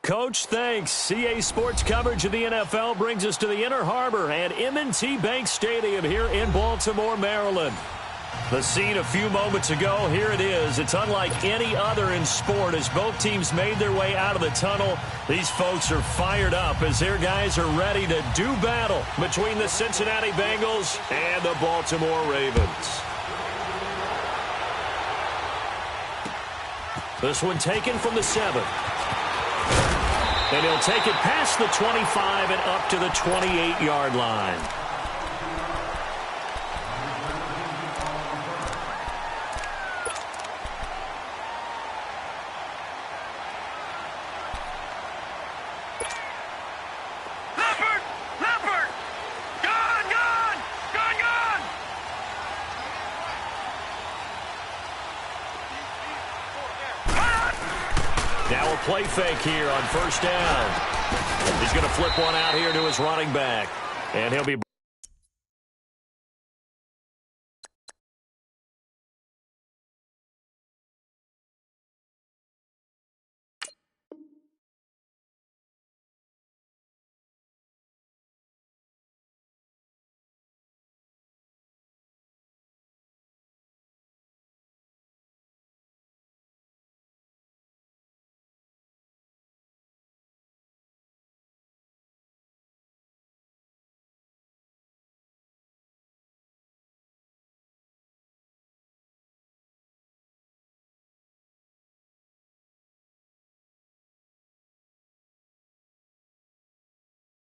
Coach, thanks. CA Sports coverage of the NFL brings us to the Inner Harbor and M&T Bank Stadium here in Baltimore, Maryland. The scene a few moments ago, here it is. It's unlike any other in sport as both teams made their way out of the tunnel. These folks are fired up as their guys are ready to do battle between the Cincinnati Bengals and the Baltimore Ravens. This one taken from the 7. And he'll take it past the 25 and up to the 28-yard line. Now a play fake here on first down. He's going to flip one out here to his running back. And he'll be...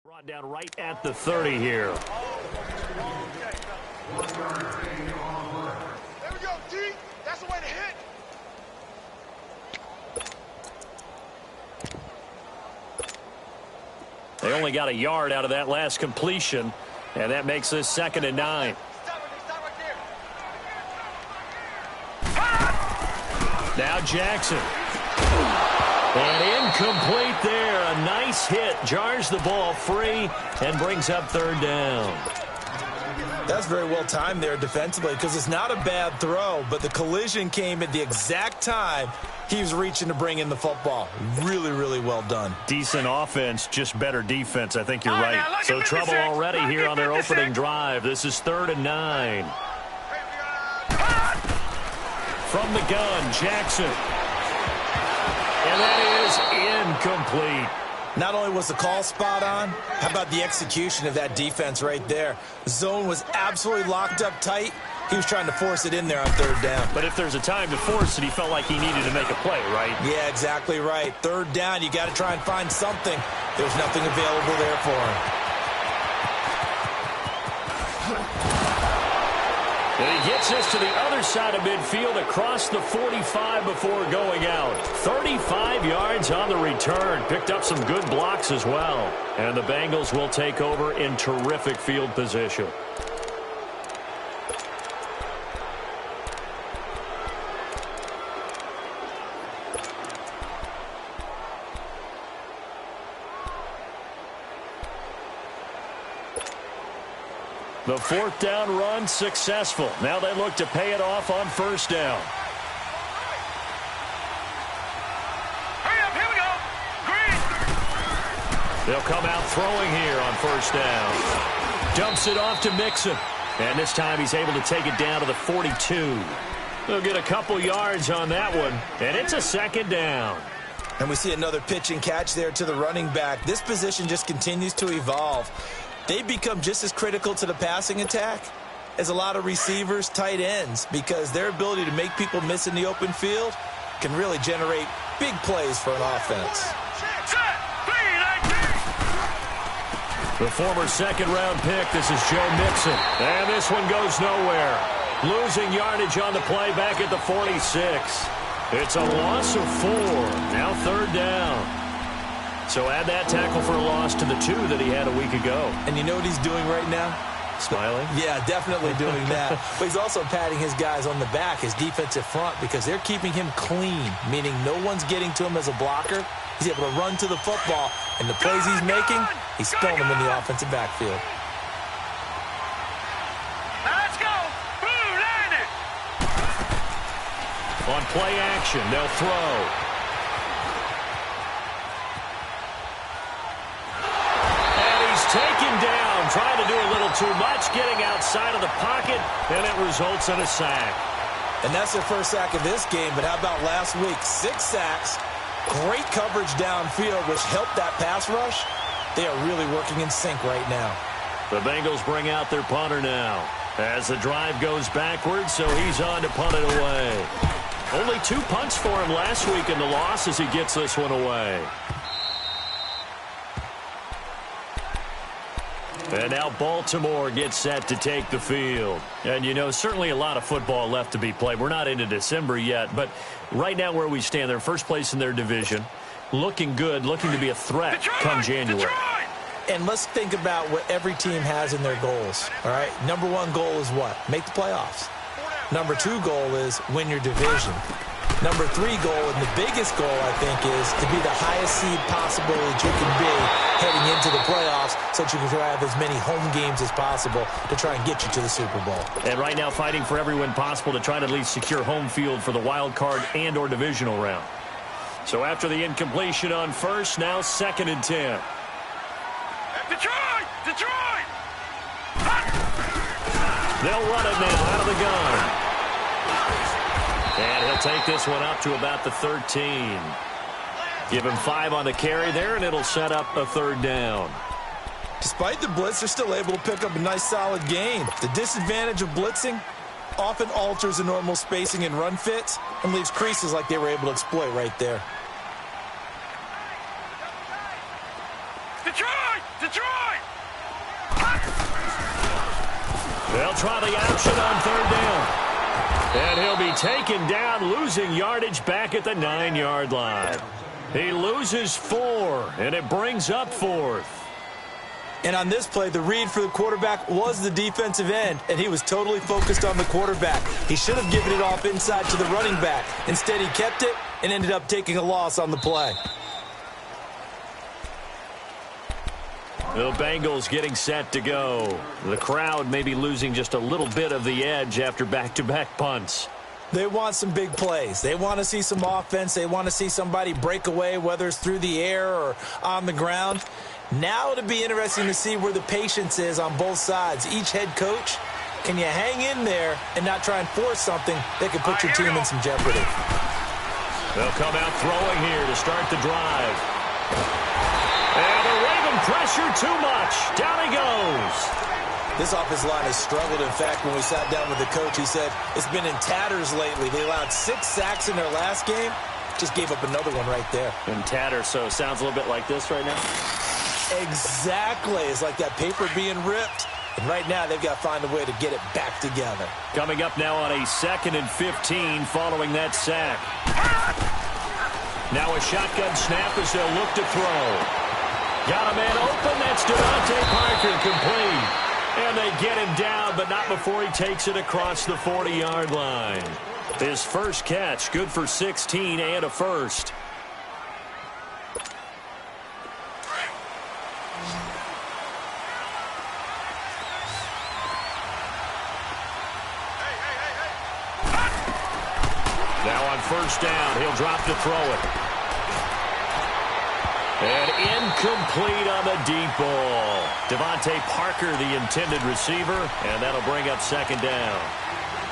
Brought down right at the 30 here. There we go, D. That's the way to hit. They only got a yard out of that last completion, and that makes this 2nd and 9. Stop right there. Now Jackson. And incomplete there. A nice hit. Jars the ball free and brings up 3rd down. That's very well timed there defensively because it's not a bad throw, but the collision came at the exact time he was reaching to bring in the football. Really, really well done. Decent offense, just better defense. I think you're right. So trouble already here on their opening drive. This is 3rd and 9. From the gun, Jackson. And that is incomplete. Not only was the call spot on, how about the execution of that defense right there? The zone was absolutely locked up tight. He was trying to force it in there on 3rd down. But if there's a time to force it, he felt like he needed to make a play, right? Yeah, exactly right. 3rd down, you got to try and find something. There's nothing available there for him. And he gets us to the other side of midfield across the 45 before going out. 35 yards on the return. Picked up some good blocks as well. And the Bengals will take over in terrific field position. The 4th down run successful. Now they look to pay it off on 1st down. Hurry up, here we go. Green. They'll come out throwing here on 1st down. Dumps it off to Mixon. And this time he's able to take it down to the 42. They'll get a couple yards on that one. And it's a 2nd down. And we see another pitch and catch there to the running back. This position just continues to evolve. They become just as critical to the passing attack as a lot of receivers, tight ends, because their ability to make people miss in the open field can really generate big plays for an offense. The former 2nd-round pick, this is Joe Mixon. And this one goes nowhere. Losing yardage on the play back at the 46. It's a loss of 4. Now 3rd down. So add that tackle for a loss to the 2 that he had a week ago. And you know what he's doing right now? Smiling? Yeah, definitely doing that. But he's also patting his guys on the back, his defensive front, because they're keeping him clean, meaning no one's getting to him as a blocker. He's able to run to the football, and the plays he's making, he's spilling them in the offensive backfield. Let's go. Boom, land it. On play action, they'll throw. too much, getting outside of the pocket, and it results in a sack. And that's their first sack of this game, but how about last week? 6 sacks, great coverage downfield, which helped that pass rush. They are really working in sync right now. The Bengals bring out their punter now as the drive goes backwards, so he's on to punt it away. Only 2 punts for him last week in the loss as he gets this one away. And now Baltimore gets set to take the field. And, you know, certainly a lot of football left to be played. We're not into December yet, but right now where we stand, they're first place in their division. Looking good, looking to be a threat come January. And let's think about what every team has in their goals, all right? Number 1 goal is what? Make the playoffs. Number 2 goal is win your division. Number 3 goal, and the biggest goal, I think, is to be the highest seed possible that you can be heading into the playoffs so that you can have as many home games as possible to try and get you to the Super Bowl. And right now fighting for every win possible to try to at least secure home field for the wild card and or divisional round. So after the incompletion on first, now 2nd and 10. Detroit! Detroit! They'll run it now out of the gun. And he'll take this one up to about the 13. Give him 5 on the carry there, and it'll set up a 3rd down. Despite the blitz, they're still able to pick up a nice, solid gain. The disadvantage of blitzing often alters the normal spacing and run fits and leaves creases like they were able to exploit right there. Detroit! Detroit! They'll try the option on 3rd down. And he'll be taken down, losing yardage back at the 9-yard line. He loses 4, and it brings up 4th. And on this play, the read for the quarterback was the defensive end, and he was totally focused on the quarterback. He should have given it off inside to the running back. Instead, he kept it and ended up taking a loss on the play. The Bengals getting set to go. The crowd may be losing just a little bit of the edge after back-to-back punts. They want some big plays. They want to see some offense. They want to see somebody break away, whether it's through the air or on the ground. Now it'll be interesting to see where the patience is on both sides. Each head coach, can you hang in there and not try and force something that could put your team in some jeopardy? They'll come out throwing here to start the drive. And the Raven pressure too much. Down he goes. This offensive line has struggled. In fact, when we sat down with the coach, he said it's been in tatters lately. They allowed 6 sacks in their last game. Just gave up another one right there. In tatters, so it sounds a little bit like this right now? Exactly. It's like that paper being ripped. And right now, they've got to find a way to get it back together. Coming up now on a 2nd and 15 following that sack. Now a shotgun snap as they'll look to throw. Got a man open. That's DeVante Parker, complete. And they get him down, but not before he takes it across the 40-yard line. His first catch, good for 16 and a first. Now on 1st down, he'll drop to throw it. And incomplete on the deep ball. DeVante Parker, the intended receiver, and that'll bring up 2nd down.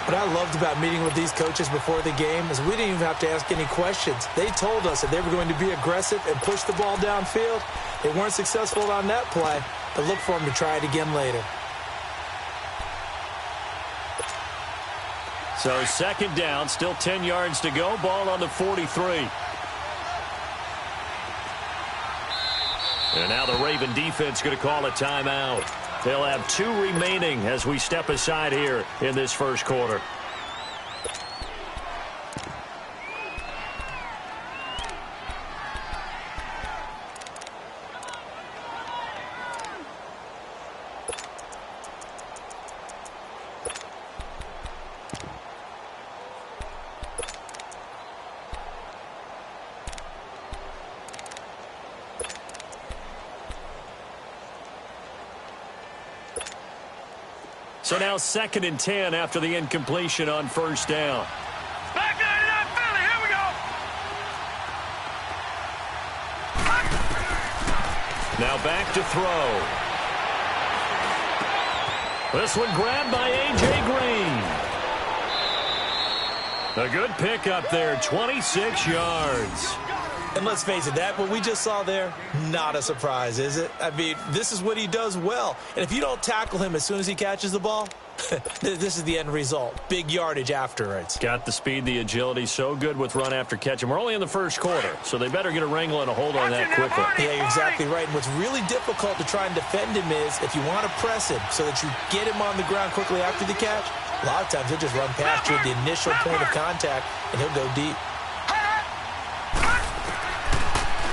What I loved about meeting with these coaches before the game is we didn't even have to ask any questions. They told us that they were going to be aggressive and push the ball downfield. They weren't successful on that play, but look for them to try it again later. So 2nd down, still 10 yards to go. Ball on the 43. And now the Raven defense going to call a timeout. They'll have 2 remaining as we step aside here in this first quarter. So now 2nd and 10 after the incompletion on 1st down. Back 99 Philly, here we go. Now back to throw. This one grabbed by A.J. Green. A good pickup there, 26 yards. And let's face it, that what we just saw there, not a surprise, is it? I mean, this is what he does well. And if you don't tackle him as soon as he catches the ball, this is the end result. Big yardage afterwards. Got the speed, the agility, so good with run after catch. And we're only in the first quarter, so they better get a wrangle and a hold on that quickly. Yeah, you're exactly right. And what's really difficult to try and defend him is if you want to press him so that you get him on the ground quickly after the catch, a lot of times he'll just run past you at the initial point of contact, and he'll go deep.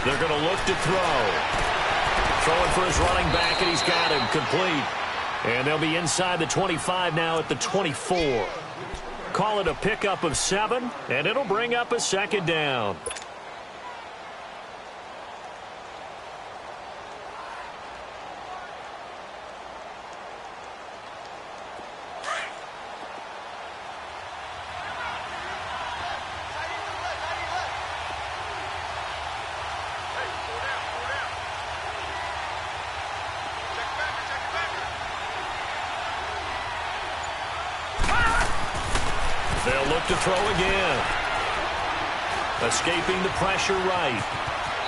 They're going to look to throw. Throwing for his running back, and he's got him complete. And they'll be inside the 25 now at the 24. Call it a pickup of 7, and it'll bring up a second down. They'll look to throw again. Escaping the pressure right.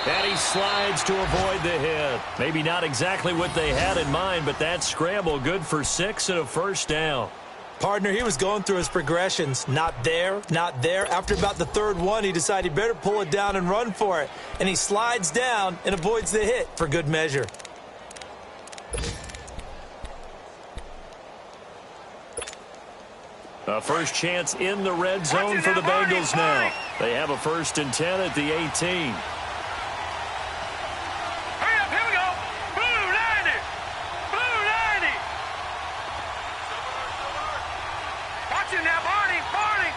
And he slides to avoid the hit. Maybe not exactly what they had in mind, but that scramble good for 6 and a first down. Partner, he was going through his progressions. Not there, not there. After about the third one, he decided he better pull it down and run for it. And he slides down and avoids the hit for good measure. A first chance in the red zone for the Bengals now. They have a 1st and 10 at the 18. Hurry up, here we go. Blue 90. Blue 90. Watch it now, Barney. Barney.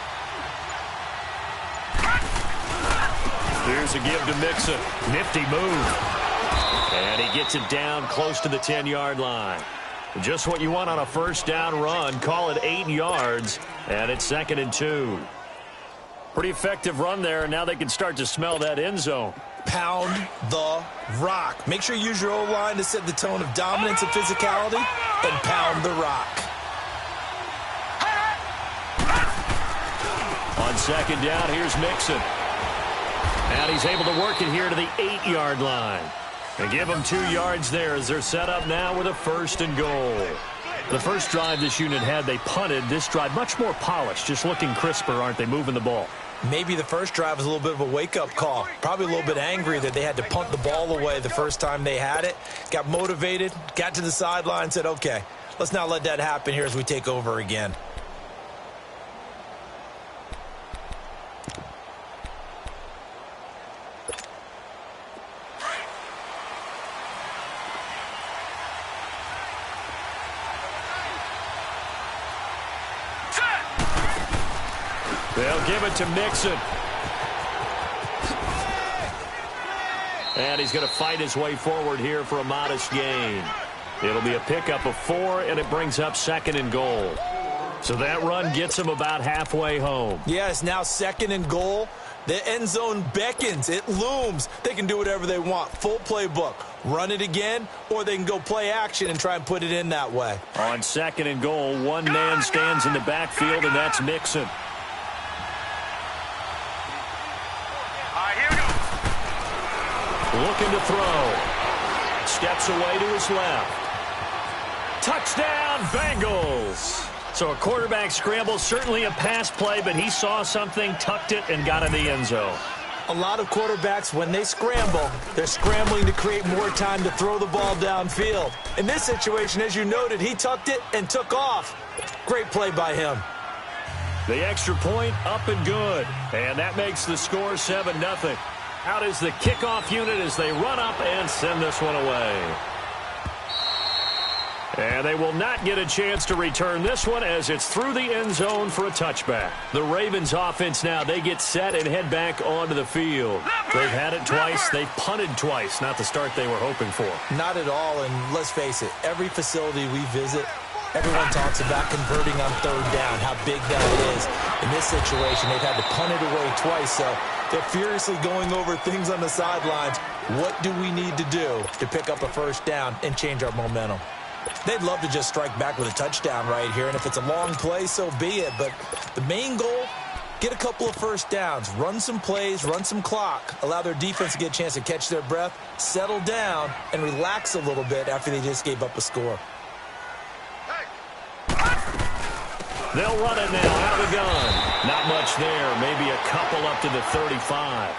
Here's a give to Mixon. Nifty move. And he gets it down close to the 10-yard line. Just what you want on a first down run. Call it 8 yards, and it's 2nd and 2. Pretty effective run there, and now they can start to smell that end zone. Pound the rock. Make sure you use your O-line to set the tone of dominance and physicality, and pound the rock. On 2nd down, here's Mixon. And he's able to work it here to the 8-yard line. And give them 2 yards there as they're set up now with a 1st and goal. The first drive this unit had, they punted. This drive, much more polished, just looking crisper, aren't they, moving the ball? Maybe the first drive was a little bit of a wake-up call. Probably a little bit angry that they had to punt the ball away the first time they had it. Got motivated, got to the sideline, said, okay, let's not let that happen here as we take over again. They'll give it to Mixon. And he's going to fight his way forward here for a modest gain. It'll be a pickup of 4, and it brings up 2nd and goal. So that run gets him about halfway home. Yes, now 2nd and goal. The end zone beckons. It looms. They can do whatever they want. Full playbook. Run it again, or they can go play action and try and put it in that way. On 2nd and goal, one man stands in the backfield, and that's Mixon. Looking to throw. Steps away to his left. Touchdown, Bengals. So a quarterback scramble, certainly a pass play, but he saw something, tucked it, and got in the end zone. A lot of quarterbacks, when they scramble, they're scrambling to create more time to throw the ball downfield. In this situation, as you noted, he tucked it and took off. Great play by him. The extra point up and good. And that makes the score 7-0. Out is the kickoff unit as they run up and send this one away. And they will not get a chance to return this one as it's through the end zone for a touchback. The Ravens offense now, they get set and head back onto the field. They've had it twice. They've punted twice. Not the start they were hoping for. Not at all, and let's face it, every facility we visit, everyone talks about converting on 3rd down, how big that is. In this situation, they've had to punt it away twice, so they're furiously going over things on the sidelines. What do we need to do to pick up a 1st down and change our momentum? They'd love to just strike back with a touchdown right here, and if it's a long play, so be it. But the main goal, get a couple of first downs, run some plays, run some clock, allow their defense to get a chance to catch their breath, settle down, and relax a little bit after they just gave up a score. They'll run it now out of the gun. Not much there, maybe a couple up to the 35.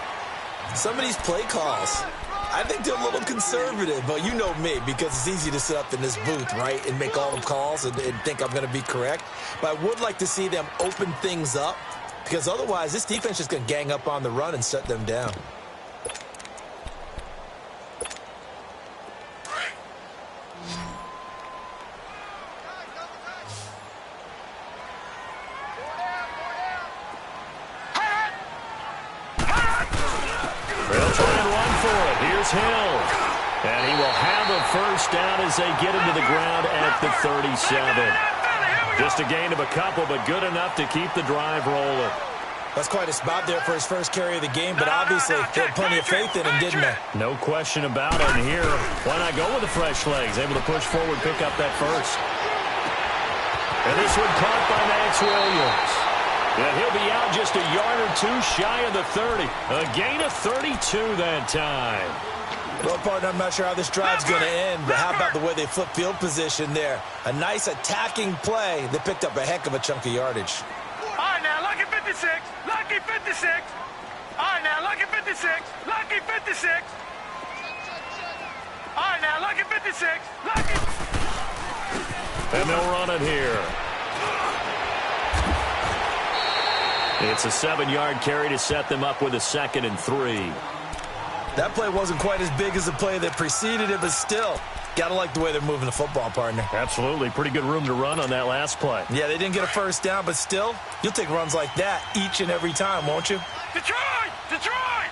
Some of these play calls, I think they're a little conservative, but you know me, because it's easy to sit up in this booth, right, and make all the calls and think I'm going to be correct. But I would like to see them open things up, because otherwise this defense is just going to gang up on the run and shut them down. Hill, and he will have a first down as they get him to the ground at the 37. Just a gain of a couple, but good enough to keep the drive rolling. That's quite a spot there for his first carry of the game, but obviously they had plenty of faith in him, didn't they? No question about it. And here, why not go with the fresh legs? Able to push forward, pick up that first. And this one caught by Max Williams. And he'll be out just a yard or two shy of the 30. A gain of 32 that time. Well, partner, I'm not sure how this drive's going to end, but how about the way they flip field position there? A nice attacking play that picked up a heck of a chunk of yardage. All right, now, lucky 56. Lucky 56. All right, now, lucky 56. Lucky 56. All right, now, lucky 56. Lucky. And they'll run it here. It's a 7-yard carry to set them up with a 2nd and 3. That play wasn't quite as big as the play that preceded it, but still, gotta like the way they're moving the football, partner. Absolutely. Pretty good room to run on that last play. Yeah, they didn't get a first down, but still, you'll take runs like that each and every time, won't you? Detroit! Detroit!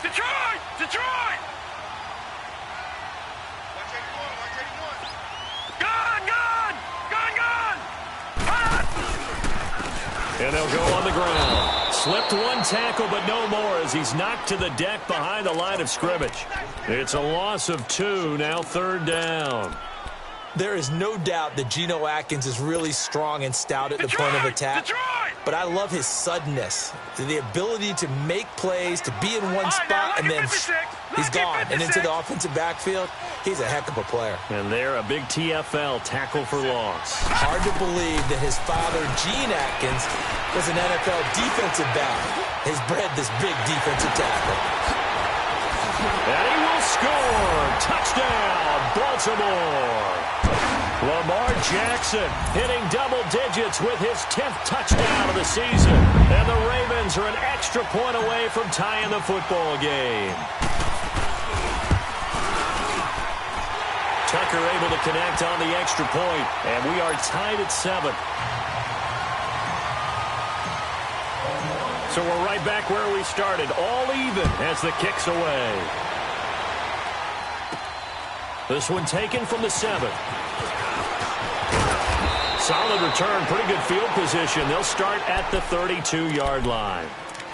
Detroit! Detroit! Gone! Gone! Gone! Gone! And they'll go on the ground. Slipped one tackle, but no more as he's knocked to the deck behind the line of scrimmage. It's a loss of 2, now 3rd down. There is no doubt that Geno Atkins is really strong and stout at the point of attack. But I love his suddenness, the ability to make plays, to be in one spot, and then he's gone and into the offensive backfield. He's a heck of a player. And there, a big TFL, tackle for loss. Hard to believe that his father, Gene Atkins, was an NFL defensive back. Has bred this big defensive tackle. And he will score. Touchdown, Baltimore. Lamar Jackson hitting double digits with his 10th touchdown of the season. And the Ravens are an extra point away from tying the football game. Tucker able to connect on the extra point, and we are tied at 7. So we're right back where we started, all even as the kick's away. This one taken from the 7. Solid return, pretty good field position. They'll start at the 32-yard line.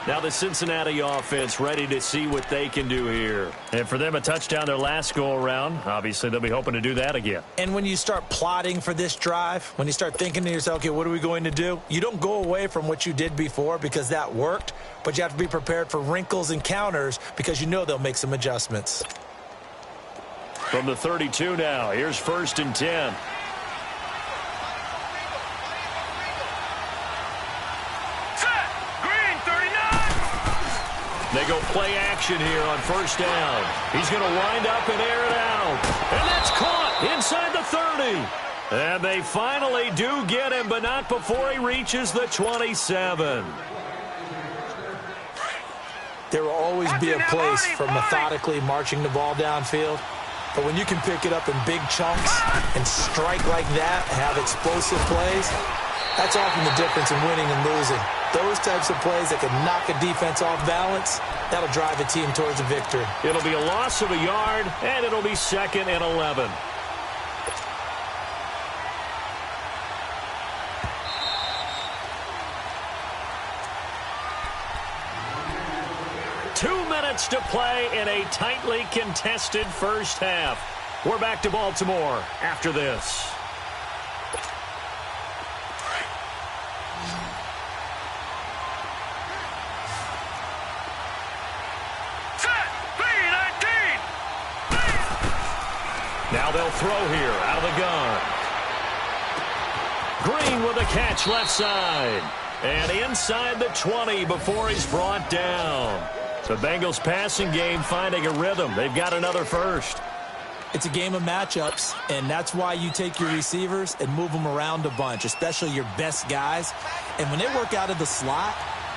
Now the Cincinnati offense ready to see what they can do here. And for them, a touchdown their last go-around. Obviously, they'll be hoping to do that again. And when you start plotting for this drive, when you start thinking to yourself, okay, what are we going to do? You don't go away from what you did before because that worked, but you have to be prepared for wrinkles and counters because you know they'll make some adjustments. From the 32 now, here's 1st and 10. They go play action here on 1st down. He's going to wind up and air it out. And that's caught inside the 30. And they finally do get him, but not before he reaches the 27. There will always be a place for methodically marching the ball downfield. But when you can pick it up in big chunks and strike like that, have explosive plays, that's often the difference in winning and losing. Those types of plays that can knock a defense off balance, that'll drive a team towards a victory. It'll be a loss of a yard, and it'll be 2nd and 11. Two minutes to play in a tightly contested first half. We're back to Baltimore after this. Set. B-19. Now they'll throw here out of the gun. Green with a catch left side. And inside the 20 before he's brought down. The Bengals passing game finding a rhythm. They've got another first. It's a game of matchups, and that's why you take your receivers and move them around a bunch, especially your best guys. And when they work out of the slot,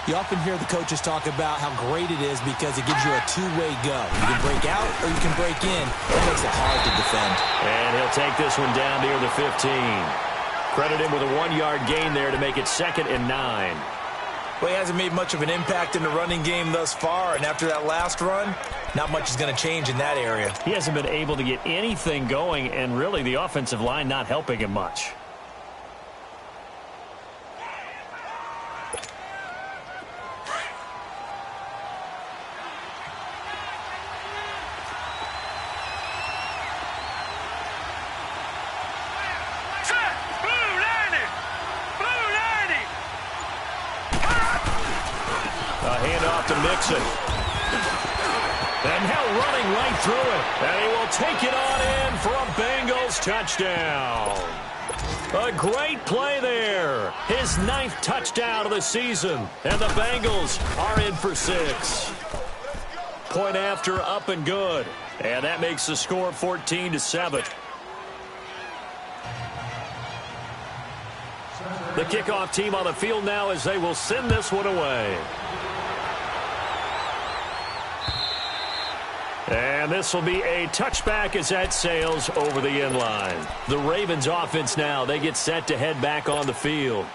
you often hear the coaches talk about how great it is because it gives you a two-way go. You can break out or you can break in. It makes it hard to defend. And he'll take this one down near the 15. Credit him with a 1-yard gain there to make it 2nd and 9. Well, he hasn't made much of an impact in the running game thus far, and after that last run, not much is going to change in that area. He hasn't been able to get anything going, and really the offensive line not helping him much. And now running right through it. And he will take it on in for a Bengals touchdown. A great play there. His 9th touchdown of the season. And the Bengals are in for 6. Point after, up and good. And that makes the score 14-7. The kickoff team on the field now as they will send this one away. And this will be a touchback as that sails over the end line. The Ravens offense now, they get set to head back on the field.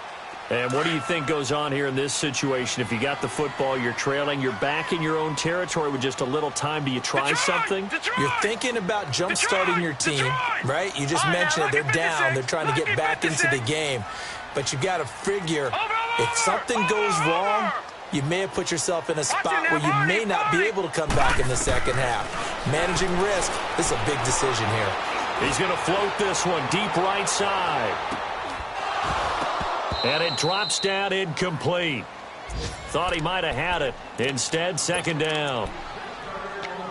And what do you think goes on here in this situation? If you got the football, you're trailing, you're back in your own territory with just a little time. Do you try something? You're thinking about jump-starting your team, right? You just mentioned it. They're down. They're trying to get back into the game. But you've got to figure if something goes wrong, you may have put yourself in a spot where you may not be able to come back in the second half. Managing risk, this is a big decision here. He's going to float this one deep right side. And it drops down incomplete. Thought he might have had it. Instead, 2nd down.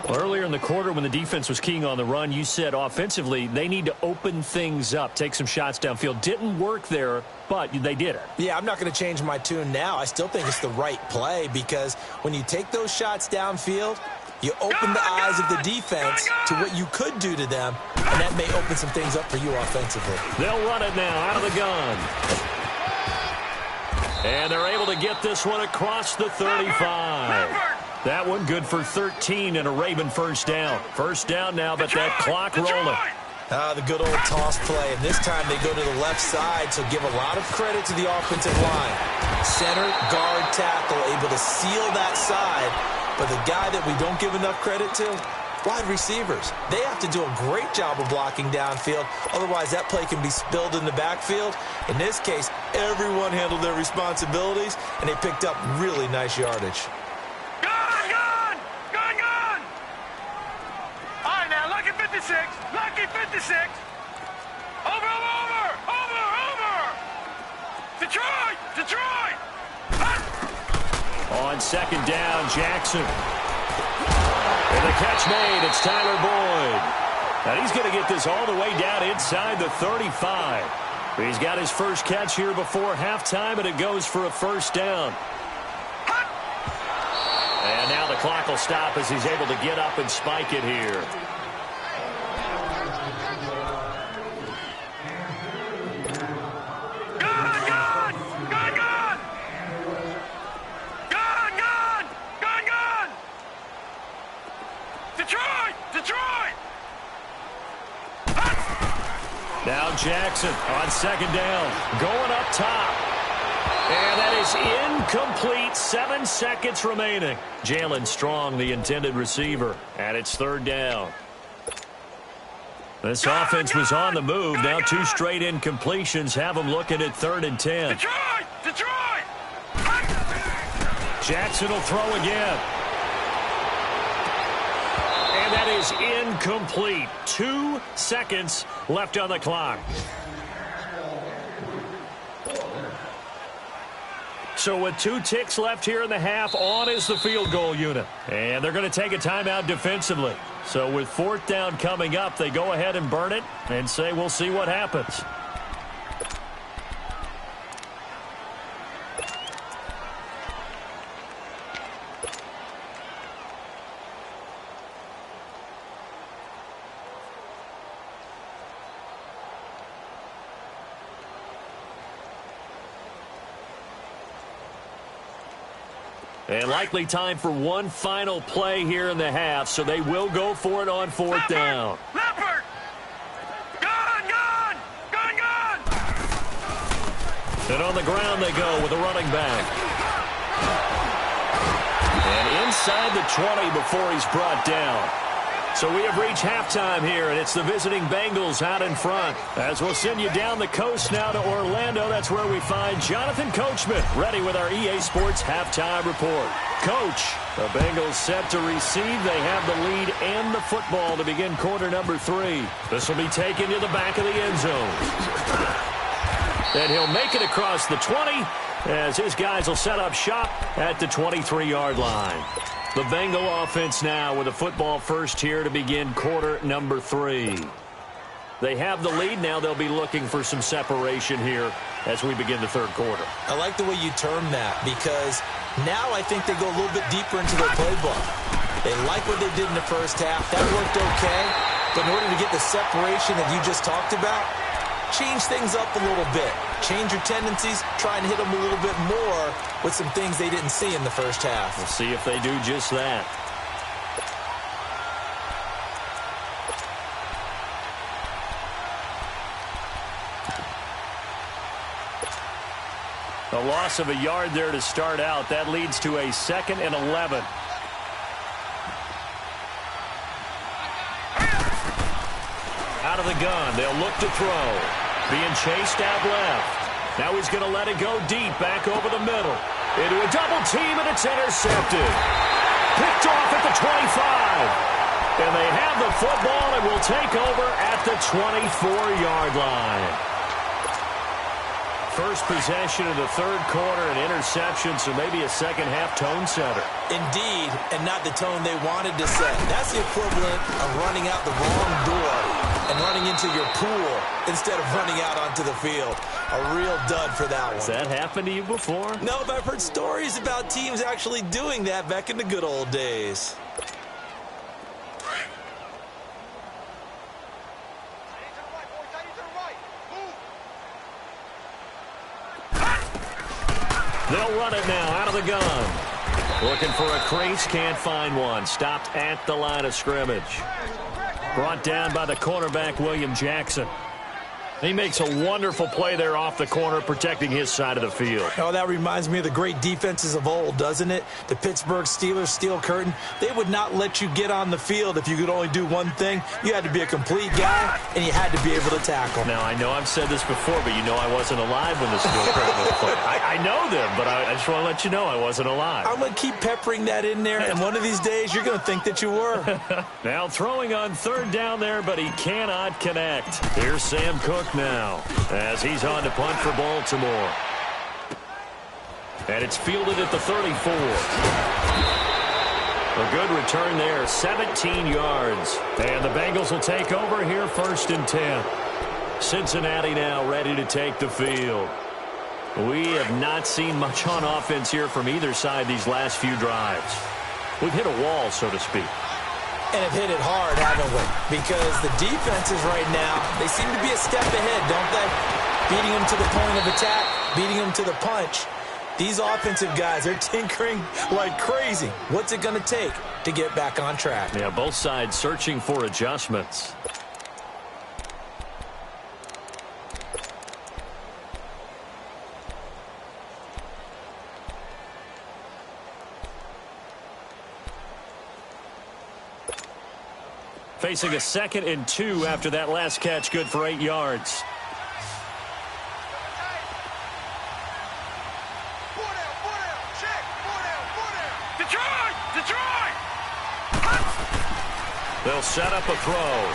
Well, earlier in the quarter when the defense was keying on the run, you said offensively they need to open things up, take some shots downfield. Didn't work there, but they did it. Yeah, I'm not going to change my tune now. I still think it's the right play because when you take those shots downfield, you open the eyes of the defense to what you could do to them, and that may open some things up for you offensively. They'll run it now out of the gun. And they're able to get this one across the 35. That one good for 13 and a Raven first down. First down now, but that clock rolling. The good old toss play, and this time they go to the left side, so give a lot of credit to the offensive line. Center, guard, tackle, able to seal that side, but the guy that we don't give enough credit to, wide receivers. They have to do a great job of blocking downfield, otherwise that play can be spilled in the backfield. In this case, everyone handled their responsibilities, and they picked up really nice yardage. Lucky 56. Over. Detroit. On 2nd down, Jackson. And the catch made. It's Tyler Boyd. And he's going to get this all the way down inside the 35. He's got his first catch here before halftime, and it goes for a first down. And now the clock will stop as he's able to get up and spike it here. Now Jackson on 2nd down, going up top. And that is incomplete. 7 seconds remaining. Jalen Strong, the intended receiver, and it's 3rd down. This offense was on the move. Now 2 straight incompletions have them looking at 3rd and 10. Detroit! Jackson will throw again. And that is is incomplete. 2 seconds left on the clock. So with 2 ticks left here in the half, on is the field goal unit. And they're going to take a timeout defensively. So with 4th down coming up, they go ahead and burn it and say we'll see what happens. And likely time for one final play here in the half, so they will go for it on 4th down. Leopard! Gone! And on the ground they go with a running back. And inside the 20 before he's brought down. So we have reached halftime here, and it's the visiting Bengals out in front. As we'll send you down the coast now to Orlando, that's where we find Jonathan Coachman, ready with our EA Sports halftime report. Coach, the Bengals set to receive. They have the lead and the football to begin quarter number 3. This will be taken to the back of the end zone. And he'll make it across the 20 as his guys will set up shop at the 23-yard line. The Bengal offense now with a football first here to begin quarter number 3. They have the lead. Now they'll be looking for some separation here as we begin the third quarter. I like the way you term that because now I think they go a little bit deeper into their playbook. They like what they did in the first half. That worked okay. But in order to get the separation that you just talked about, change things up a little bit. Change your tendencies. Try and hit them a little bit more with some things they didn't see in the first half. We'll see if they do just that. A loss of a yard there to start out. That leads to a 2nd and 11. Out of the gun. They'll look to throw. Being chased out left. Now he's going to let it go deep, back over the middle. Into a double team, and it's intercepted. Picked off at the 25. And they have the football and will take over at the 24-yard line. First possession of the third quarter, an interception, so maybe a second-half tone setter. Indeed, and not the tone they wanted to set. That's the equivalent of running out the wrong door and running into your pool instead of running out onto the field. A real dud for that one. Has that happened to you before? No, but I've heard stories about teams actually doing that back in the good old days. They'll run it now out of the gun. Looking for a crease, can't find one. Stopped at the line of scrimmage. Brought down by the cornerback, William Jackson. He makes a wonderful play there off the corner, protecting his side of the field. Oh, that reminds me of the great defenses of old, doesn't it? The Pittsburgh Steelers steel curtain. They would not let you get on the field if you could only do one thing. You had to be a complete guy, and you had to be able to tackle. Now, I know I've said this before, but you know I wasn't alive when the steel curtain was played. I know them, but I just want to let you know I wasn't alive. I'm going to keep peppering that in there, and one of these days you're going to think that you were. Now throwing on third down there, but he cannot connect. Here's Sam Cook now as he's on to punt for Baltimore. And it's fielded at the 34. A good return there, 17 yards. And the Bengals will take over here 1st and 10. Cincinnati now ready to take the field. We have not seen much on offense here from either side these last few drives. We've hit a wall, so to speak. And have hit it hard, haven't we? Because the defenses right now, they seem to be a step ahead, don't they? Beating them to the point of attack, beating them to the punch. These offensive guys are tinkering like crazy. What's it going to take to get back on track? Yeah, both sides searching for adjustments. Facing a 2nd and 2 after that last catch, good for 8 yards. They'll set up a throw.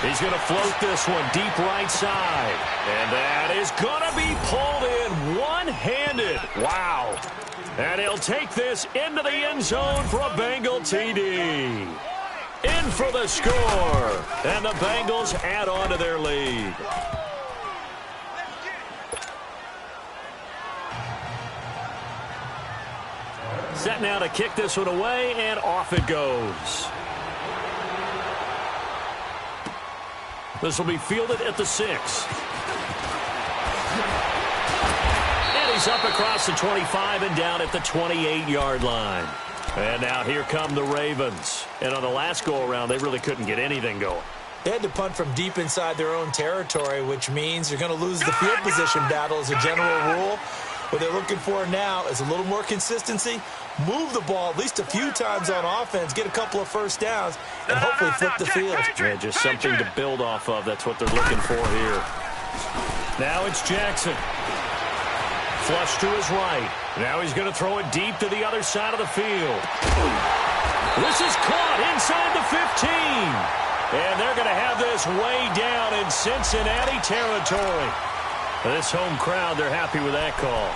He's going to float this one deep right side. And that is going to be pulled in one-handed. Wow. And he'll take this into the end zone for a Bengal TD. In for the score. And the Bengals add on to their lead. Set now to kick this one away, and off it goes. This will be fielded at the 6. And he's up across the 25 and down at the 28-yard line. And now here come the Ravens. And on the last go-around, they really couldn't get anything going. They had to punt from deep inside their own territory, which means you're going to lose the field position battle as a general rule. What they're looking for now is a little more consistency, move the ball at least a few times on offense, get a couple of first downs, and hopefully flip the field. Yeah, just something to build off of. That's what they're looking for here. Now it's Jackson. Flush to his right. Now he's going to throw it deep to the other side of the field. This is caught inside the 15. And they're going to have this way down in Cincinnati territory. This home crowd, they're happy with that call.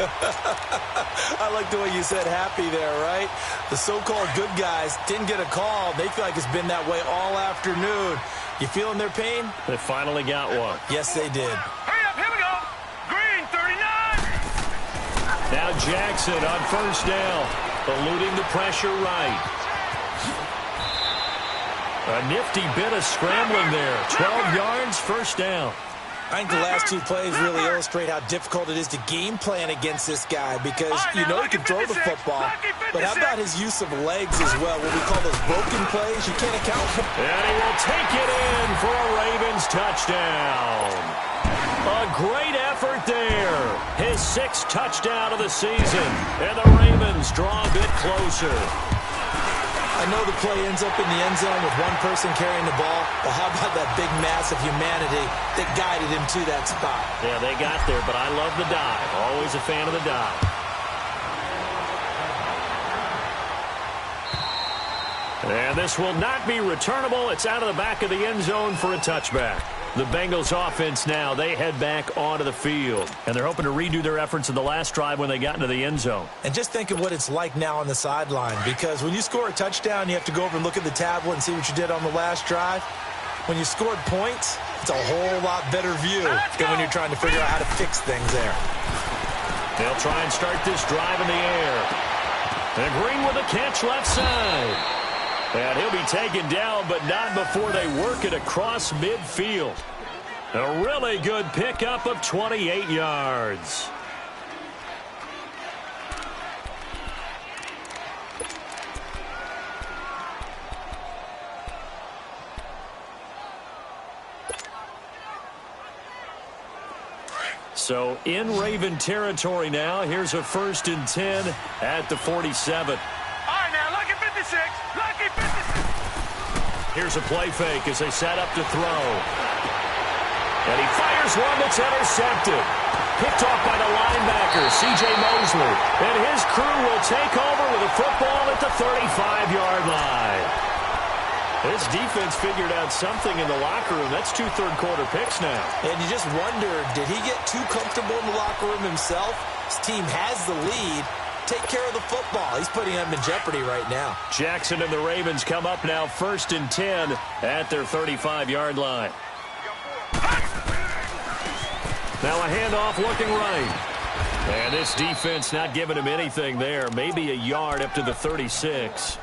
I like the way you said happy there, right? The so-called good guys didn't get a call. They feel like it's been that way all afternoon. You feeling their pain? They finally got one. Yes, they did. Hurry up, here we go. Green, 39. Now Jackson on first down, eluding the pressure right. A nifty bit of scrambling there. 12 yards, first down. I think the last two plays really illustrate how difficult it is to game plan against this guy because you know he can throw the football, but how about his use of legs as well, what we call those broken plays? You can't account for. And he will take it in for a Ravens touchdown. A great effort there. His 6th touchdown of the season, and the Ravens draw a bit closer. I know the play ends up in the end zone with one person carrying the ball, but how about that big mass of humanity that guided him to that spot? Yeah, they got there, but I love the dive. Always a fan of the dive. And this will not be returnable. It's out of the back of the end zone for a touchback. The Bengals offense now, they head back onto the field. And they're hoping to redo their efforts in the last drive when they got into the end zone. And just think of what it's like now on the sideline, because when you score a touchdown, you have to go over and look at the tablet and see what you did on the last drive. When you scored points, it's a whole lot better view than when you're trying to figure out how to fix things there. They'll try and start this drive in the air. And Green with a catch left side. And he'll be taken down, but not before they work it across midfield. A really good pickup of 28 yards. So in Raven territory now, here's a 1st and 10 at the 47. Here's a play fake as they set up to throw. And he fires one that's intercepted. Picked off by the linebacker, C.J. Mosley. And his crew will take over with a football at the 35-yard line. This defense figured out something in the locker room. That's 2 third-quarter picks now. And you just wonder, did he get too comfortable in the locker room himself? His team has the lead. Take care of the football. He's putting them in jeopardy right now. Jackson and the Ravens come up now 1st and 10 at their 35-yard line. Now a handoff looking right. And this defense not giving him anything there. Maybe a yard up to the 36.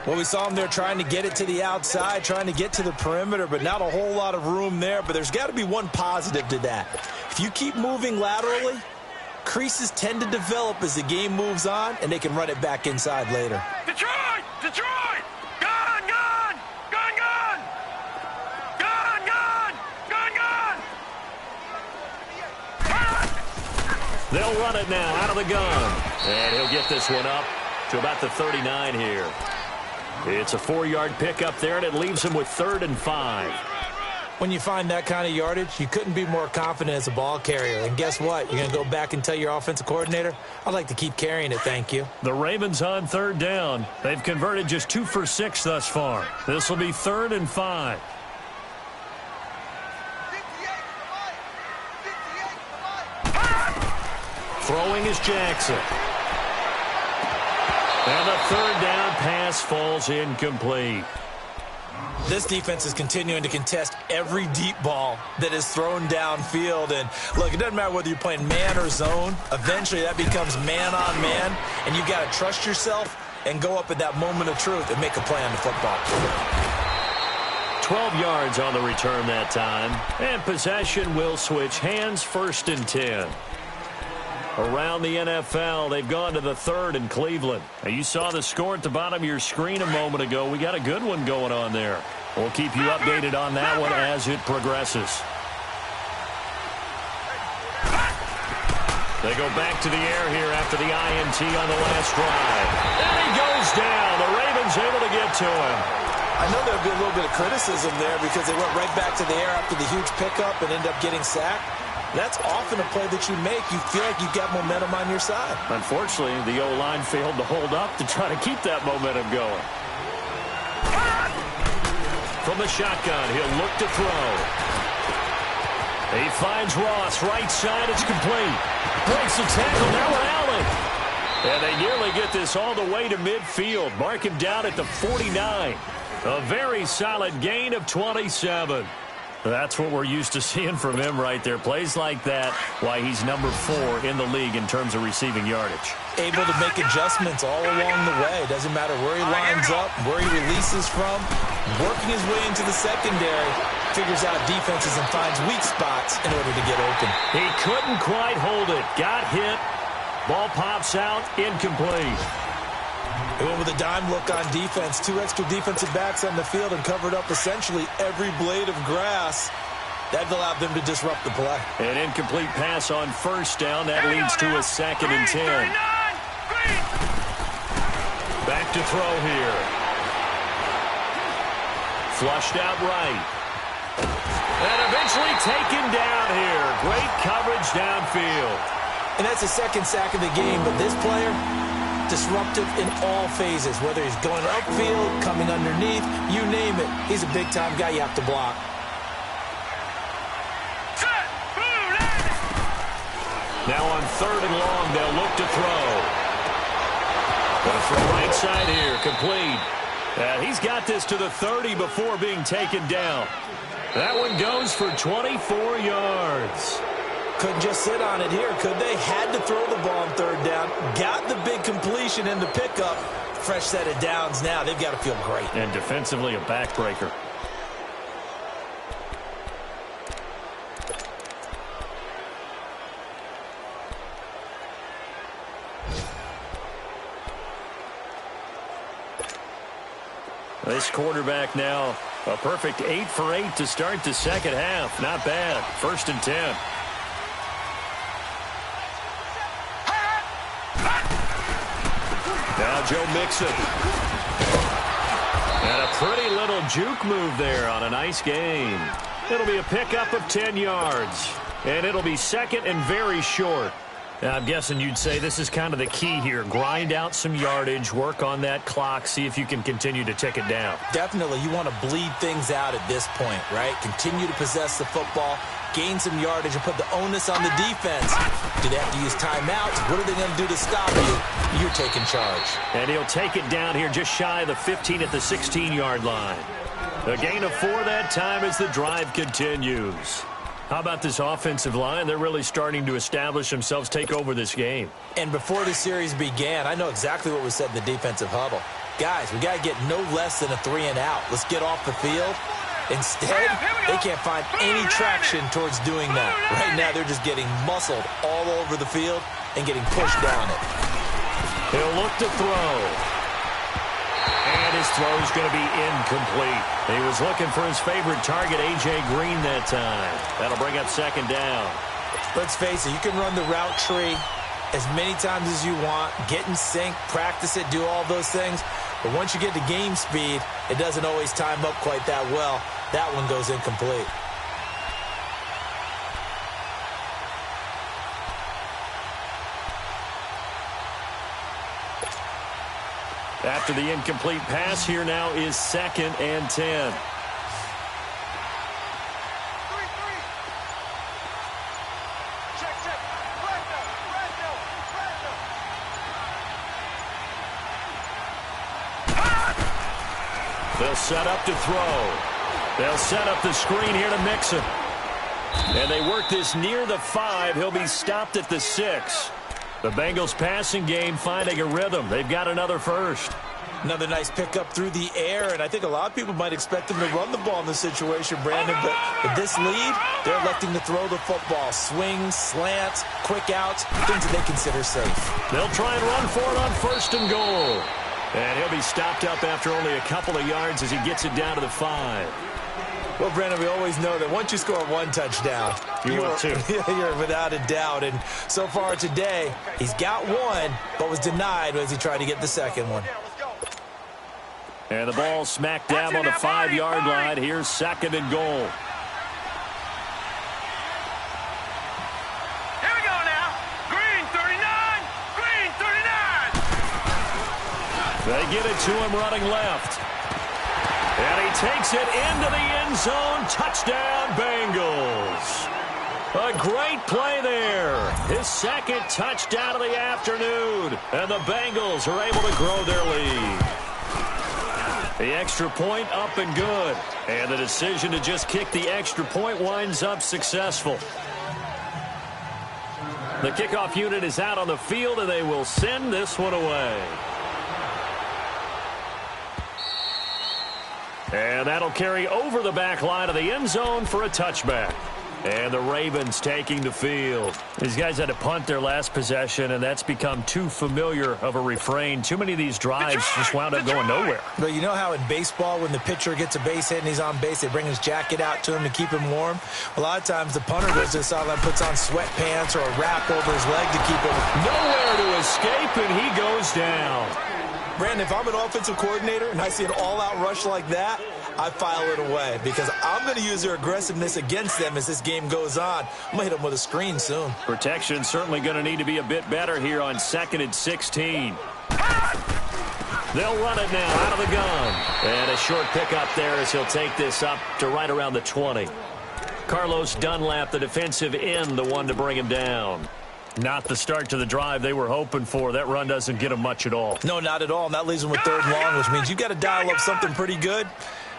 Well, we saw him there trying to get it to the outside, trying to get to the perimeter, but not a whole lot of room there. But there's got to be one positive to that. If you keep moving laterally, creases tend to develop as the game moves on, and they can run it back inside later. Detroit! Detroit! Gun! Gun! Gun! Gun! Gun! Gun! Gun! Gun! They'll run it now out of the gun. And he'll get this one up to about the 39 here. It's a 4-yard pickup there, and it leaves him with 3rd and 5. When you find that kind of yardage, you couldn't be more confident as a ball carrier. And guess what? You're going to go back and tell your offensive coordinator, I'd like to keep carrying it, thank you. The Ravens on third down. They've converted just 2 for 6 thus far. This will be 3rd and 5. Throwing is Jackson. And the 3rd down pass falls incomplete. This defense is continuing to contest every deep ball that is thrown downfield. And, look, it doesn't matter whether you're playing man or zone. Eventually, that becomes man-on-man, and you've got to trust yourself and go up at that moment of truth and make a play on the football. 12 yards on the return that time. And possession will switch hands, 1st and 10. Around the NFL, they've gone to the 3rd in Cleveland. Now, you saw the score at the bottom of your screen a moment ago. We got a good one going on there. We'll keep you updated on that one as it progresses. They go back to the air here after the INT on the last drive. And he goes down. The Ravens able to get to him. I know there'll be a little bit of criticism there because they went right back to the air after the huge pickup and ended up getting sacked. That's often a play that you make. You feel like you've got momentum on your side. Unfortunately, the O-line failed to hold up to try to keep that momentum going. From the shotgun, he'll look to throw. He finds Ross, right side, it's complete. Breaks the tackle, now Allen. And they nearly get this all the way to midfield. Mark him down at the 49. A very solid gain of 27. That's what we're used to seeing from him right there. Plays like that, why he's number 4 in the league in terms of receiving yardage. Able to make adjustments all along the way. Doesn't matter where he lines up, where he releases from. Working his way into the secondary, figures out defenses and finds weak spots in order to get open. He couldn't quite hold it. Got hit. Ball pops out. Incomplete. They went with a dime look on defense. 2 extra defensive backs on the field and covered up essentially every blade of grass. That allowed them to disrupt the play. An incomplete pass on 1st down. That leads to a 2nd and 10. Back to throw here. Flushed out right. And eventually taken down here. Great coverage downfield. And that's the 2nd sack of the game, but this player, disruptive in all phases, whether he's going upfield, coming underneath, you name it. He's a big-time guy you have to block. Now on 3rd and long, they'll look to throw. But from right side here, complete. And he's got this to the 30 before being taken down. That one goes for 24 yards. Couldn't just sit on it here, could they? Had to throw the ball on 3rd down. Got the big completion in the pickup. Fresh set of downs now. They've got to feel great. And defensively, a backbreaker. This quarterback now, a perfect 8 for 8 to start the 2nd half. Not bad. 1st and 10. Now Joe Mixon. And a pretty little juke move there on a nice gain. It'll be a pickup of 10 yards. And it'll be 2nd and very short. Now, I'm guessing you'd say this is kind of the key here. Grind out some yardage, work on that clock, see if you can continue to tick it down. Definitely. You want to bleed things out at this point, right? Continue to possess the football, gain some yardage, and put the onus on the defense. Do they have to use timeouts? What are they going to do to stop you? You're taking charge. And he'll take it down here just shy of the 15 at the 16-yard line. A gain of 4 that time as the drive continues. How about this offensive line? They're really starting to establish themselves, take over this game. And before the series began, I know exactly what was said in the defensive huddle. Guys, we got to get no less than a 3-and-out. Let's get off the field. Instead, they can't find any traction towards doing that. Right now, they're just getting muscled all over the field and getting pushed down it. He'll look to throw. And his throw is going to be incomplete. He was looking for his favorite target, A.J. Green, that time. That'll bring up 2nd down. Let's face it, you can run the route tree as many times as you want, get in sync, practice it, do all those things. But once you get to game speed, it doesn't always time up quite that well. That one goes incomplete. After the incomplete pass, here now is 2nd and 10. They'll set up to throw. They'll set up the screen here to Mixon. And they work this near the 5. He'll be stopped at the 6. The Bengals passing game finding a rhythm. They've got another first. Another nice pickup through the air, and I think a lot of people might expect them to run the ball in this situation, Brandon, but with this lead, they're electing to throw the football. Swings, slants, quick outs, things that they consider safe. They'll try and run for it on 1st and goal. And he'll be stopped up after only a couple of yards as he gets it down to the 5. Well, Brandon, we always know that once you score 1 touchdown, you're without a doubt. And so far today, he's got 1, but was denied as he tried to get the 2nd one. And the ball smacked down on the 5-yard line. Here's 2nd and goal. Here we go now. Green 39. Green 39. They get it to him running left. And he takes it into the end zone. Touchdown, Bengals. A great play there. His 2nd touchdown of the afternoon. And the Bengals are able to grow their lead. The extra point up and good. And the decision to just kick the extra point winds up successful. The kickoff unit is out on the field, and they will send this one away. And that'll carry over the back line of the end zone for a touchback. And the Ravens taking the field. These guys had to punt their last possession, and that's become too familiar of a refrain. Too many of these drives just wound up going nowhere. But you know how in baseball, when the pitcher gets a base hit and he's on base, they bring his jacket out to him to keep him warm? A lot of times the punter goes to the sideline, puts on sweatpants or a wrap over his leg to keep him. Nowhere to escape, and he goes down. Brandon, if I'm an offensive coordinator and I see an all-out rush like that, I file it away because I'm going to use their aggressiveness against them as this game goes on. I'm going to hit them with a screen soon. Protection certainly going to need to be a bit better here on 2nd and 16. They'll run it now out of the gun. And a short pickup there as he'll take this up to right around the 20. Carlos Dunlap, the defensive end, the one to bring him down. Not the start to the drive they were hoping for. That run doesn't get them much at all. No, not at all. And that leaves them with 3rd and long, which means you've got to dial up something pretty good.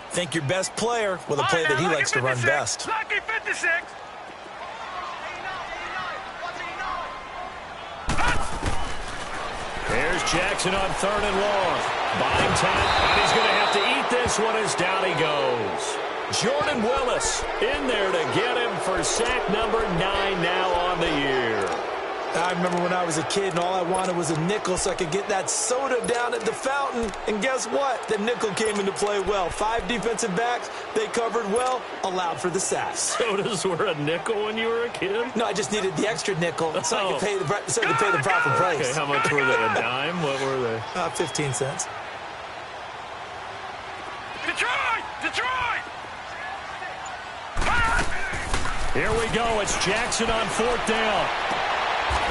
Think your best player with a play that he likes to run best. Lucky 56. Here's Jackson on 3rd and long. Buying time, and he's going to have to eat this one as down he goes. Jordan Willis in there to get him for sack number 9 now on the year. I remember when I was a kid and all I wanted was a nickel so I could get that soda down at the fountain. And guess what? The nickel came into play well. 5 defensive backs, they covered well, allowed for the sack. Sodas were a nickel when you were a kid? No, I just needed the extra nickel so I could pay the proper price. Okay, how much were they? A dime? What were they? 15 cents. Detroit! Detroit! Here we go. It's Jackson on 4th down.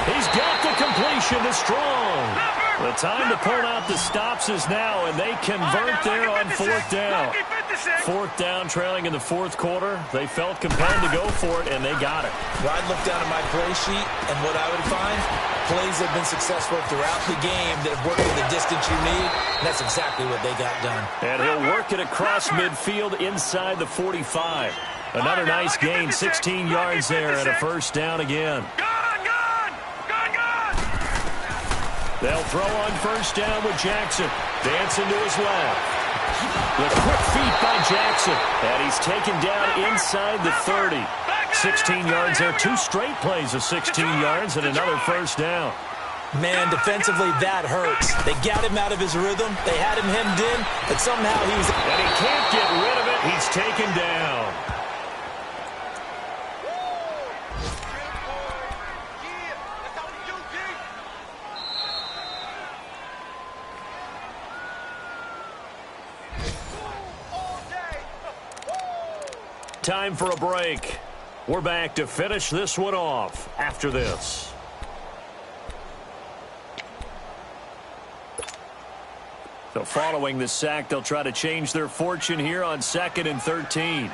He's got the completion to Strong. The time to pull out the stops is now, and they convert there on 4th down. 4th down, trailing in the 4th quarter. They felt compelled to go for it, and they got it. Well, I'd look down at my play sheet, and what I would find, plays have been successful throughout the game that have worked for the distance you need, and that's exactly what they got done. And he'll work it across midfield inside the 45. Another nice gain, 16 yards there, and a 1st down again. They'll throw on 1st down with Jackson. Dancing to his left. The quick feet by Jackson. And he's taken down inside the 30. 16 yards there. 2 straight plays of 16 yards and another 1st down. Man, defensively, that hurts. They got him out of his rhythm. They had him hemmed in, but somehow he was... And he can't get rid of it. He's taken down. Time for a break. We're back to finish this one off after this. So following the sack, they'll try to change their fortune here on 2nd and 13.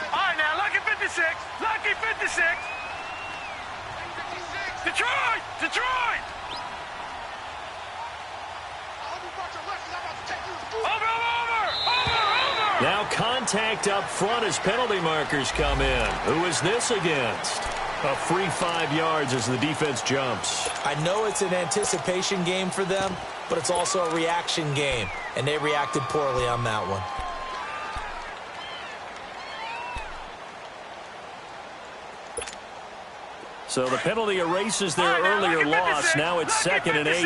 All right, now, lucky 56. Lucky 56. Detroit! Detroit! Over! Now contact up front as penalty markers come in. Who is this against? A free 5 yards as the defense jumps. I know it's an anticipation game for them, but it's also a reaction game, and they reacted poorly on that one. So the penalty erases their earlier loss. Now it's 2nd and 8.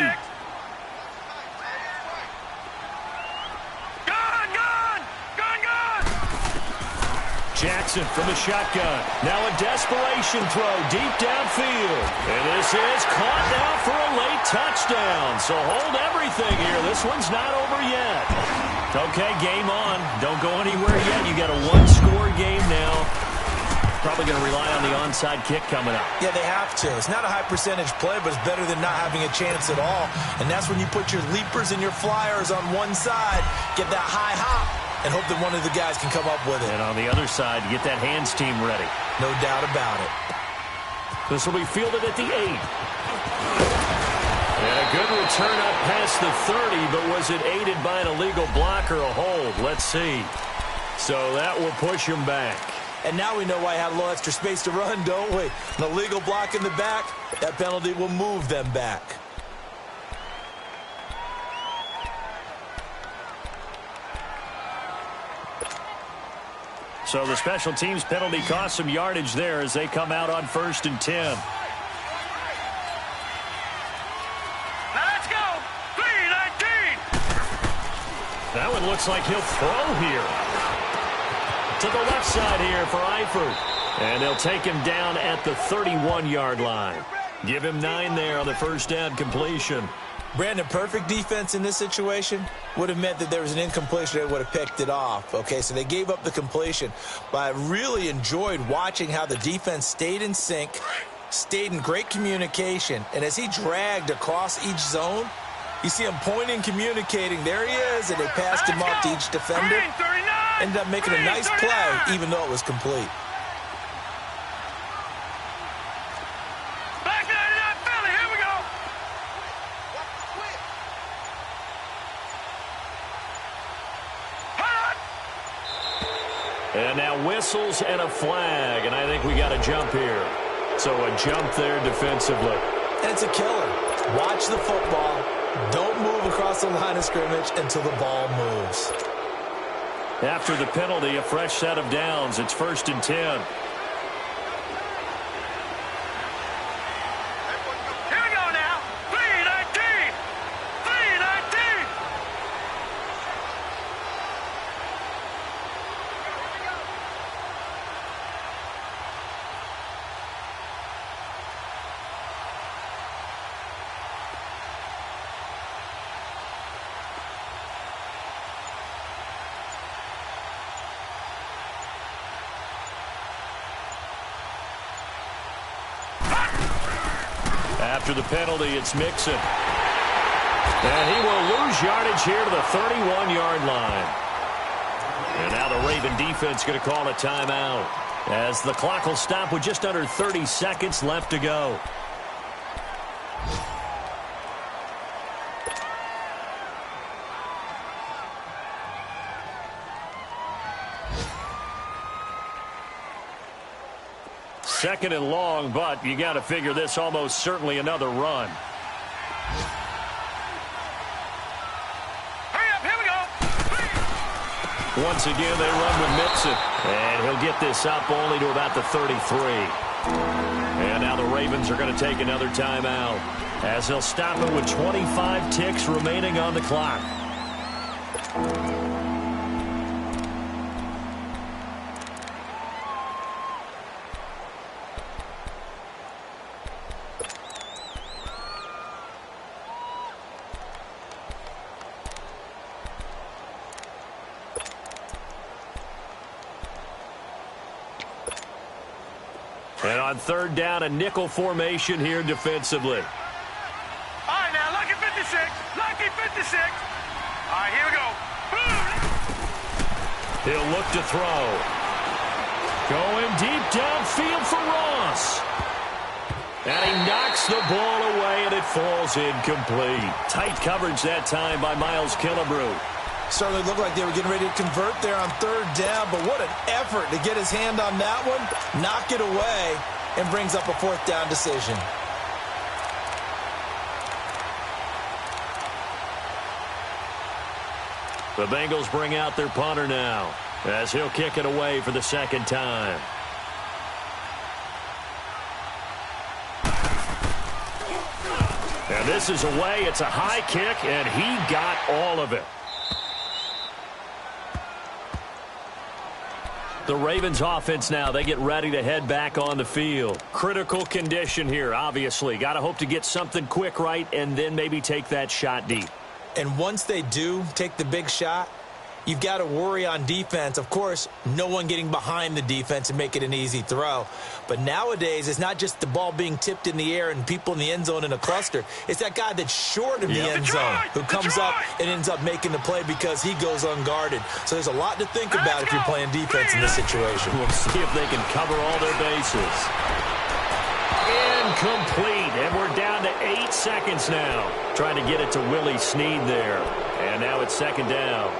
Jackson from the shotgun. Now a desperation throw deep downfield. And this is caught now for a late touchdown. So hold everything here. This one's not over yet. Okay, game on. Don't go anywhere yet. You got a one-score game now. Probably going to rely on the onside kick coming up. Yeah, they have to. It's not a high-percentage play, but it's better than not having a chance at all. And that's when you put your leapers and your flyers on one side, get that high hop, and hope that one of the guys can come up with it. And on the other side, get that hands team ready. No doubt about it. This will be fielded at the 8. And a good return up past the 30, but was it aided by an illegal block or a hold? Let's see. So that will push him back. And now we know why I had a little extra space to run, don't we? An illegal block in the back, that penalty will move them back. So the special teams penalty cost some yardage there as they come out on 1st and 10. Now let's go. 3-19. That one looks like he'll throw here. To the left side here for Eifert. And they'll take him down at the 31-yard line. Give him 9 there on the first down completion. Brandon, perfect defense in this situation would have meant that there was an incompletion. They would have picked it off. Okay, so they gave up the completion. But I really enjoyed watching how the defense stayed in sync, stayed in great communication. And as he dragged across each zone, you see him pointing, communicating. There he is, and they passed him off to each defender. Ended up making a nice play, even though it was complete. Back 99 Philly, here we go. And now whistles and a flag, and I think we got a jump here. So a jump there defensively. And it's a killer. Watch the football. Don't move across the line of scrimmage until the ball moves. After the penalty, a fresh set of downs. It's 1st and 10. Here we go now. 3-19. 3-19. After the penalty, it's Mixon. And he will lose yardage here to the 31-yard line. And now the Raven defense going to call a timeout as the clock will stop with just under 30 seconds left to go. Second and long, but you got to figure this almost certainly another run. Hurry up, here we go. Once again, they run with Mixon. And he'll get this up only to about the 33. And now the Ravens are going to take another timeout as they'll stop it with 25 ticks remaining on the clock. And on third down, a nickel formation here defensively. All right, now, look at All right, here we go. He'll look to throw. Going deep downfield for Ross. And he knocks the ball away, and it falls incomplete. Tight coverage that time by Miles Killebrew. Certainly looked like they were getting ready to convert there on third down, but what an effort to get his hand on that one, knock it away, and brings up a fourth down decision. The Bengals bring out their punter now, as he'll kick it away for the second time. And this is away. It's a high kick, and he got all of it. The Ravens offense now, they get ready to head back on the field. Critical condition here, obviously. Got to hope to get something quick right and then maybe take that shot deep. And once they do take the big shot, you've got to worry on defense. Of course, no one getting behind the defense and make it an easy throw. But nowadays, it's not just the ball being tipped in the air and people in the end zone in a cluster. It's that guy that's short of the end zone who comes up and ends up making the play because he goes unguarded. So there's a lot to think about if you're playing defense in this situation. We'll see if they can cover all their bases. Incomplete, and we're down to 8 seconds now. Trying to get it to Willie Snead there. And now it's second down.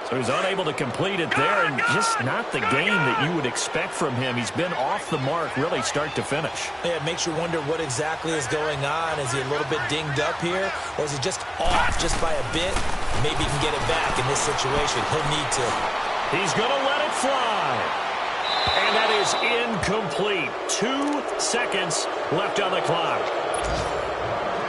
So he's unable to complete it there, and just not the game that you would expect from him. He's been off the mark really start to finish. Yeah, it makes you wonder what exactly is going on. Is he a little bit dinged up here, or is he just off just by a bit? Maybe he can get it back in this situation. He'll need to. He's going to let it fly. And that is incomplete. 2 seconds left on the clock.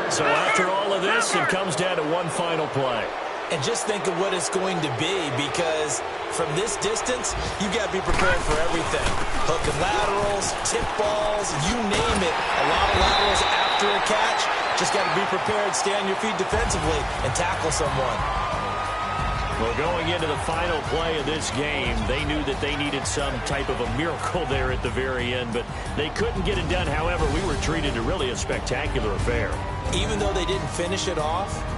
So after all of this, it comes down to one final play. And just think of what it's going to be, because from this distance, you got to be prepared for everything. Hook and laterals, tip balls, you name it. A lot of laterals after a catch. Just got to be prepared, stay on your feet defensively, and tackle someone. Well, going into the final play of this game, they knew that they needed some type of a miracle there at the very end, but they couldn't get it done. However, we were treated to really a spectacular affair. Even though they didn't finish it off,